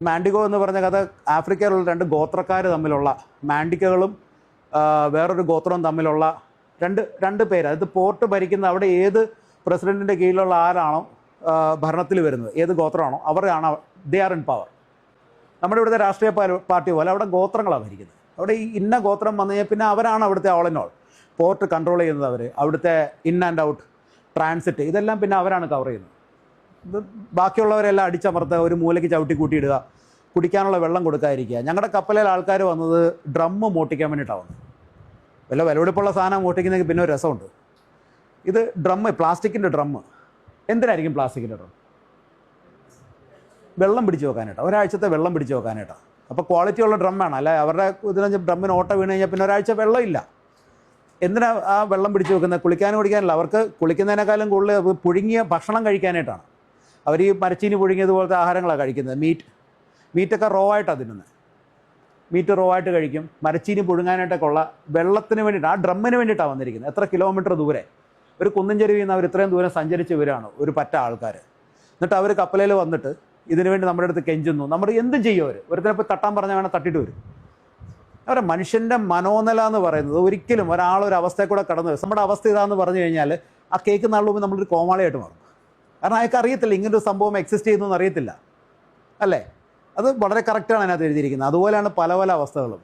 മാൻഡിഗോ എന്ന് പറഞ്ഞ കഥ ആഫ്രിക്കയിലുള്ള രണ്ട് ഗോത്രക്കാർ തമ്മിലുള്ള മാൻഡിക്കകളും വേറൊരു ഗോത്രവും തമ്മിലുള്ള രണ്ട് പേര്. അതായത് പോർട്ട് ഭരിക്കുന്ന അവിടെ ഏത് പ്രസിഡന്റിൻ്റെ കീഴിലുള്ള ആരാണോ ഭരണത്തിൽ വരുന്നത്, ഏത് ഗോത്രമാണോ അവരാണ് ദേ ആർ ഇൻ പവർ. നമ്മുടെ ഇവിടുത്തെ രാഷ്ട്രീയ പാർട്ടി പോലെ അവിടെ ഗോത്രങ്ങളാണ് ഭരിക്കുന്നത്. അവിടെ ഈ ഇന്ന ഗോത്രം വന്നു കഴിഞ്ഞാൽ പിന്നെ അവരാണ് അവിടുത്തെ all in all. Port control ചെയ്യുന്നത് അവർ, അവിടുത്തെ ഇൻ ആൻഡ് ഔട്ട് ട്രാൻസിറ്റ് ഇതെല്ലാം പിന്നെ അവരാണ് കവർ ചെയ്യുന്നത്. ഇത് ബാക്കിയുള്ളവരെല്ലാം അടിച്ചമർത്തുക, ഒരു മൂലയ്ക്ക് ചവിട്ടി കൂട്ടിയിടുക, കുടിക്കാനുള്ള വെള്ളം കൊടുക്കാതിരിക്കുക. ഞങ്ങളുടെ കപ്പലിൽ ആൾക്കാർ വന്നത് ഡ്രമ്മ് മോട്ടിക്കാൻ വേണ്ടിയിട്ടാണ് വന്നത്. വല്ല വിലപിടിപ്പുള്ള സാധനം മോട്ടിക്കുന്നതെങ്കിൽ പിന്നെ ഒരു രസമുണ്ട്. ഇത് ഡ്രമ്മ്, പ്ലാസ്റ്റിക്കിൻ്റെ ഡ്രമ്മ്. എന്തിനായിരിക്കും പ്ലാസ്റ്റിക്കിൻ്റെ ഡ്രം? വെള്ളം പിടിച്ച് വെക്കാനായിട്ടാണ്, ഒരാഴ്ചത്തെ വെള്ളം പിടിച്ച് വെക്കാനായിട്ടാണ്. അപ്പോൾ ക്വാളിറ്റിയുള്ള ഡ്രമ്മാണ്. അല്ല അവരുടെ ഇതിന് ഡ്രമ്മിന് ഓട്ട വീണ് കഴിഞ്ഞാൽ പിന്നെ ഒരാഴ്ച വെള്ളമില്ല. എന്തിനാ ആ വെള്ളം പിടിച്ച് വെക്കുന്നത്? കുളിക്കാനും കുടിക്കാനല്ല, അവർക്ക് കുളിക്കുന്നതിനേക്കാളും കൂടുതൽ പുഴുങ്ങിയ ഭക്ഷണം കഴിക്കാനായിട്ടാണ്. അവർ ഈ മരച്ചീനി പുഴുങ്ങിയതുപോലത്തെ ആഹാരങ്ങളാണ് കഴിക്കുന്നത്. മീറ്റൊക്കെ റോ ആയിട്ടാണ് തിന്നുന്നത്. മീറ്റ് റോ ആയിട്ട് കഴിക്കും. മരച്ചീനി പുഴുങ്ങാനായിട്ടൊക്കെ ഉള്ള വെള്ളത്തിന് വേണ്ടിയിട്ട്, ആ ഡ്രമ്മിന് വേണ്ടിയിട്ടാണ് വന്നിരിക്കുന്നത്. എത്ര കിലോമീറ്റർ ദൂരെ, ഒരു കുന്നിൻ ചെരുവിൽ നിന്ന് അവർ ഇത്രയും ദൂരം സഞ്ചരിച്ച് വരികയാണ് ഒരു പറ്റ ആൾക്കാർ. എന്നിട്ട് അവർ കപ്പലയിൽ വന്നിട്ട് ഇതിനു വേണ്ടി നമ്മുടെ അടുത്ത് കെഞ്ചുന്നു. നമ്മൾ എന്തും ചെയ്യും. ഒരുത്തനെ പോയി തട്ടാൻ പറഞ്ഞാൽ വേണം തട്ടിയിട്ട് വരും. അവരെ മനുഷ്യൻ്റെ മനോനില എന്ന് പറയുന്നത് ഒരിക്കലും ഒരാളൊരവസ്ഥയിൽ കൂടെ കടന്നു വരും. നമ്മുടെ അവസ്ഥ ഇതാണെന്ന് പറഞ്ഞു കഴിഞ്ഞാൽ ആ കേൾക്കുന്ന ആൾ മുമ്പ് നമ്മളൊരു കോമാളിയായിട്ട് മാറും. കാരണം അയാൾക്ക് അറിയത്തില്ല ഇങ്ങനൊരു സംഭവം എക്സിസ്റ്റ് ചെയ്യുന്നതെന്ന് അറിയത്തില്ല, അല്ലേ? അത് വളരെ കറക്റ്റാണ് അതിനകത്ത് എഴുതിയിരിക്കുന്നത്. അതുപോലെയാണ് പല പല അവസ്ഥകളും.